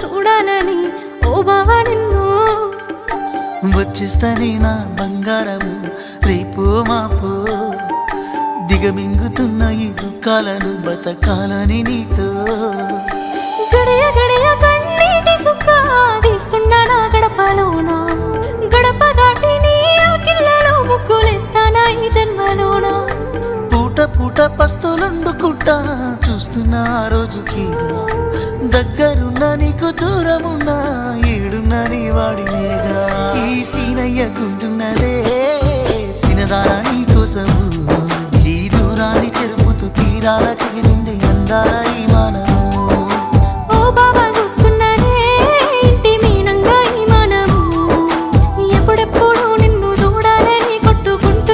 చూడాలని ఓ బావా నిన్ను వచ్చేస్తానే నా బంగారము రేపో మాపో దిగమింగుతున్న ఈ దుఃఖాలను బతకాలని నీతో గడియ గడియ కన్నీటి సుక్క తీస్తున్నా నా గడపలోన గడప దాటి నీ ఆకిళ్ళలో ముక్కులేస్తానా ఈ జన్మలోన పూట పూట పస్తులుండుకుంటా చూస్తున్నా ఆ రోజుకి దగ్గరున్న నీకు దూరమున్నా ఏడున్నా నీ వాడినేగా ఈ సీనయ్య గుంటున్నదే సినదారా నీ కోసము ఈ దూరాన్ని చెరుపుతూ తీరాల తెగినుంది అందాల